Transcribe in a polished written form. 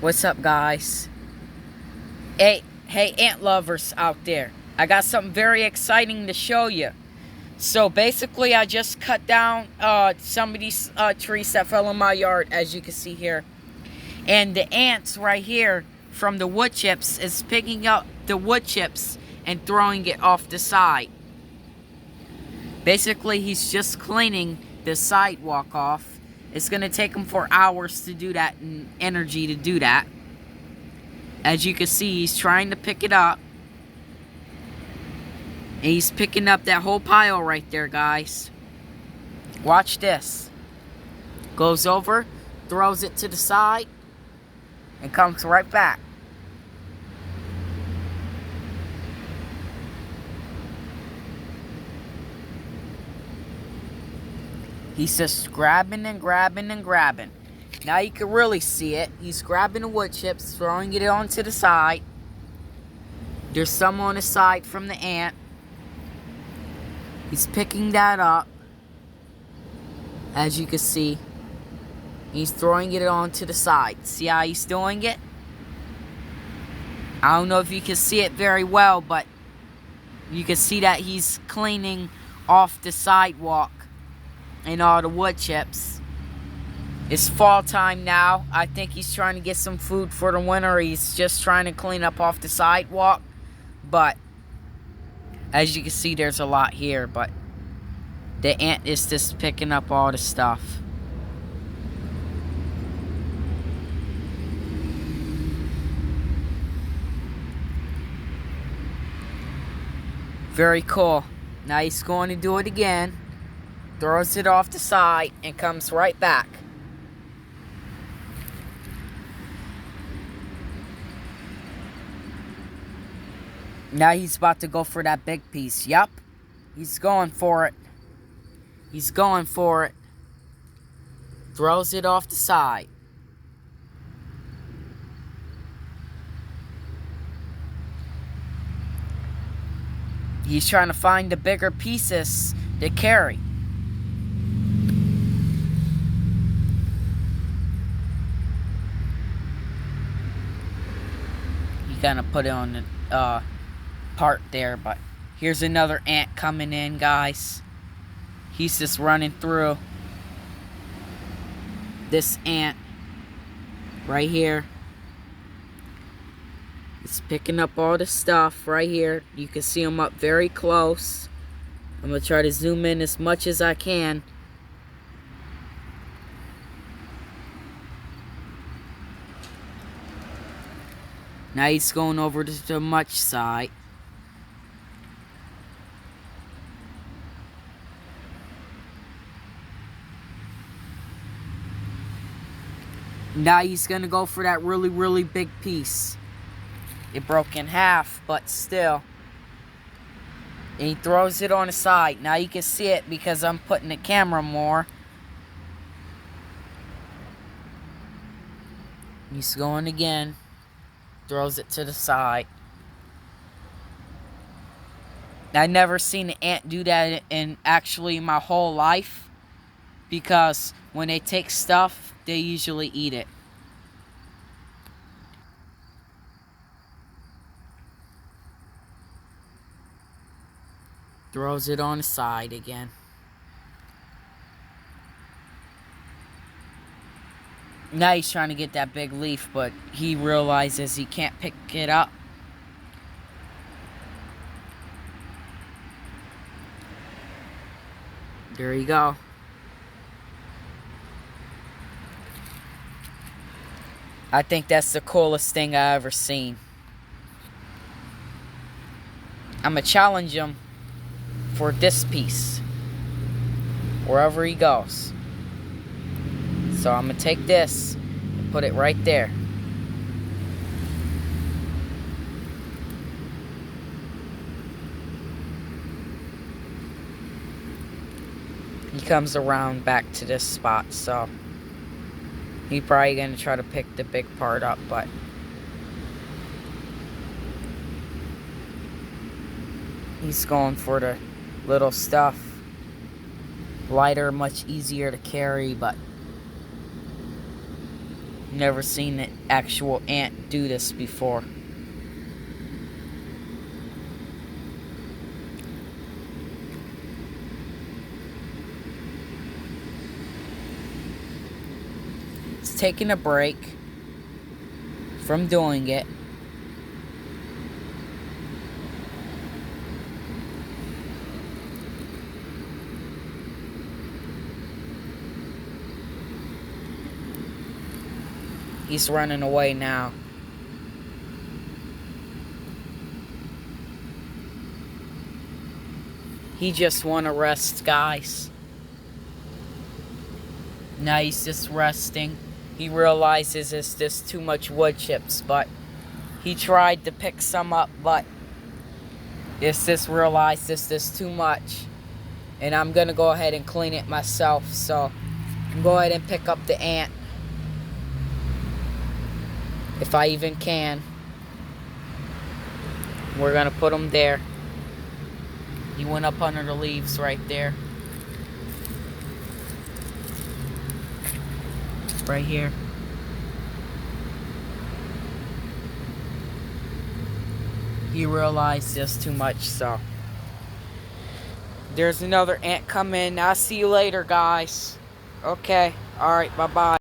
What's up, guys? Hey, ant lovers out there. I got something very exciting to show you. So basically, I just cut down some of these trees that fell in my yard, as you can see here. And the ants right here from the wood chips is picking up the wood chips and throwing it off the side. Basically, he's just cleaning the sidewalk off. It's going to take him 4 hours to do that and energy to do that. As you can see, he's trying to pick it up. And he's picking up that whole pile right there, guys. Watch this. Goes over, throws it to the side, and comes right back. He's just grabbing and grabbing and grabbing. Now you can really see it. He's grabbing the wood chips, throwing it onto the side. There's some on the side from the ant. He's picking that up. As you can see. He's throwing it onto the side. See how he's doing it? I don't know if you can see it very well, but you can see that he's cleaning off the sidewalk and all the wood chips. It's fall time now. I think he's trying to get some food for the winter. He's just trying to clean up off the sidewalk. But as you can see, there's a lot here. But the ant is just picking up all the stuff. Very cool. Now he's going to do it again. Throws it off the side and comes right back. Now he's about to go for that big piece. Yep. He's going for it. He's going for it. Throws it off the side. He's trying to find the bigger pieces to carry. He kind of put it on the part there, but here's another ant coming in, guys. He's just running through. This ant right here is picking up all the stuff right here. You can see him up very close. I'm going to try to zoom in as much as I can. Now he's going over to the much side. Now he's going to go for that really, really big piece. It broke in half, but still. And he throws it on the side. Now you can see it because I'm putting the camera more. He's going again. Throws it to the side. I've never seen an ant do that in actually my whole life. Because when they take stuff, they usually eat it. Throws it on the side again. Now he's trying to get that big leaf, but he realizes he can't pick it up. There you go. I think that's the coolest thing I ever seen. I'm going to challenge him for this piece. Wherever he goes. So I'm going to take this and put it right there. He comes around back to this spot, so he's probably going to try to pick the big part up, but he's going for the little stuff. Lighter, much easier to carry, but Never seen an actual ant do this before. It's taking a break from doing it. He's running away now. He just want to rest, guys. Now he's just resting. He realizes it's just too much wood chips, but he tried to pick some up, but it's just realized it's just too much. And I'm gonna go ahead and clean it myself, so go ahead and pick up the ant. If I even can. We're gonna put him there. He went up under the leaves right there. Right here. He realized just too much, so. There's another ant coming. I'll see you later, guys. Okay. Alright, bye-bye.